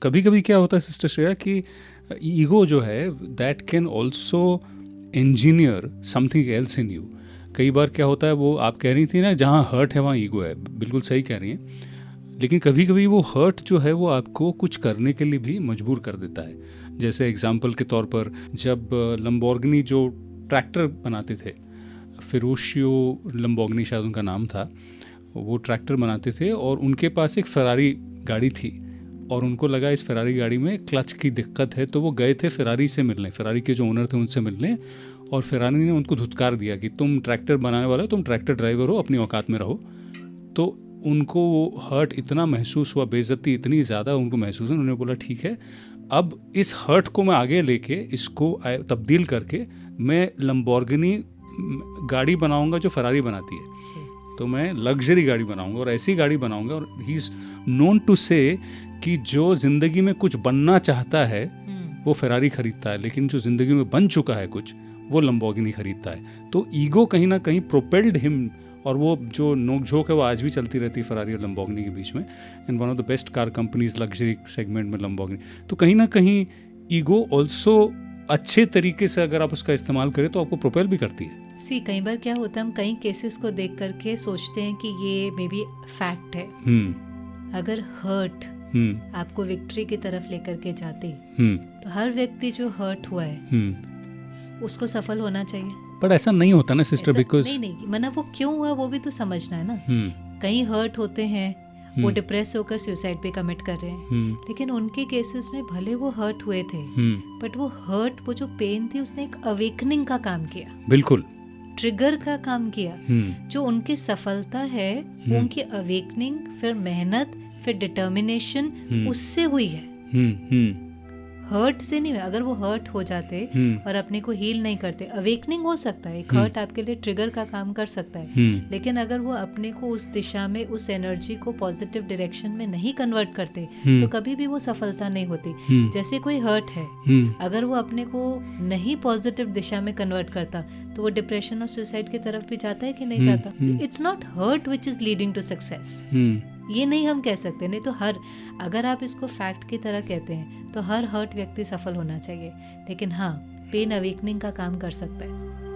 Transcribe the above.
कभी कभी क्या होता है सिस्टर श्रेया कि ईगो जो है that can also engineer something else in you. कई बार क्या होता है, वो आप कह रही थी ना, जहाँ हर्ट है वहाँ ईगो है, बिल्कुल सही कह रही हैं। लेकिन कभी कभी वो हर्ट जो है वो आपको कुछ करने के लिए भी मजबूर कर देता है। जैसे एग्जाम्पल के तौर पर, जब लम्बोर्गिनी जो ट्रैक्टर बनाते थे, फेरुशियो लम्बोर्गिनी शायद उनका नाम था, वो ट्रैक्टर बनाते थे और उनके पास एक फरारी गाड़ी थी और उनको लगा इस फरारी गाड़ी में क्लच की दिक्कत है, तो वो गए थे फरारी से मिलने, फरारी के जो ओनर थे उनसे मिलने, और फरारी ने उनको धुतकार दिया कि तुम ट्रैक्टर बनाने वाले हो, तुम ट्रैक्टर ड्राइवर हो, अपनी औकात में रहो। तो उनको वो हर्ट इतना महसूस हुआ, बेइज्जती इतनी ज़्यादा उनको महसूस हुई, उन्होंने बोला ठीक है, अब इस हर्ट को मैं आगे लेके इसको तब्दील करके मैं लम्बोर्गिनी गाड़ी बनाऊंगा जो फरारी बनाती है, तो मैं लग्जरी गाड़ी बनाऊंगा और ऐसी गाड़ी बनाऊंगा। और ही इज़ नोन टू से कि जो ज़िंदगी में कुछ बनना चाहता है वो फरारी खरीदता है, लेकिन जो ज़िंदगी में बन चुका है कुछ, वो लम्बोर्गिनी खरीदता है। तो ईगो कहीं ना कहीं प्रोपेल्ड हिम, और वो जो नोकझोंक है वो आज भी चलती रहती है फरारी और लम्बोर्गिनी के बीच में। And one of the best car companies luxury segment में लम्बोर्गिनी। तो कहीं ना कहीं ईगो ऑल्सो अच्छे तरीके से अगर आप उसका इस्तेमाल करें तो आपको प्रोपेल भी करती है। कई बार क्या होता है, हम कई केसेस को देख करके सोचते हैं कि ये मे बी फैक्ट है। अगर हर्ट आपको विक्ट्री की तरफ लेकर के जाते, तो हर व्यक्ति जो हर्ट हुआ है उसको सफल होना चाहिए। पर ऐसा नहीं होता ना सिस्टर, बिकॉज नहीं, मतलब वो क्यों हुआ वो भी तो समझना है ना। कई हर्ट होते हैं, वो डिप्रेस होकर सुसाइड पे कमिट कर रहे हैं, लेकिन उनके केसेस में भले वो हर्ट हुए थे, बट वो हर्ट, वो जो पेन थी, उसने एक अवेकनिंग का काम किया, बिल्कुल ट्रिगर का काम किया। जो उनकी सफलता है वो उनकी अवेकनिंग, फिर मेहनत, फिर डिटर्मिनेशन, उससे हुई है, हर्ट से नहीं हुआ। अगर वो हर्ट हो जाते और अपने को हील नहीं करते, अवेकनिंग हो सकता है, एक हर्ट आपके लिए ट्रिगर का काम कर सकता है, लेकिन अगर वो अपने को उस दिशा में, उस एनर्जी को पॉजिटिव डायरेक्शन में नहीं कन्वर्ट करते, तो कभी भी वो सफलता नहीं होती। जैसे कोई हर्ट है, अगर वो अपने को नहीं पॉजिटिव दिशा में कन्वर्ट करता, तो वो डिप्रेशन और सुसाइड की तरफ भी जाता है कि नहीं जाता। It's not hurt which is leading to success, ये नहीं हम कह सकते। नहीं तो अगर आप इसको फैक्ट की तरह कहते हैं तो हर हर्ट व्यक्ति सफल होना चाहिए, लेकिन हाँ, पेन अवेकनिंग का काम कर सकता है।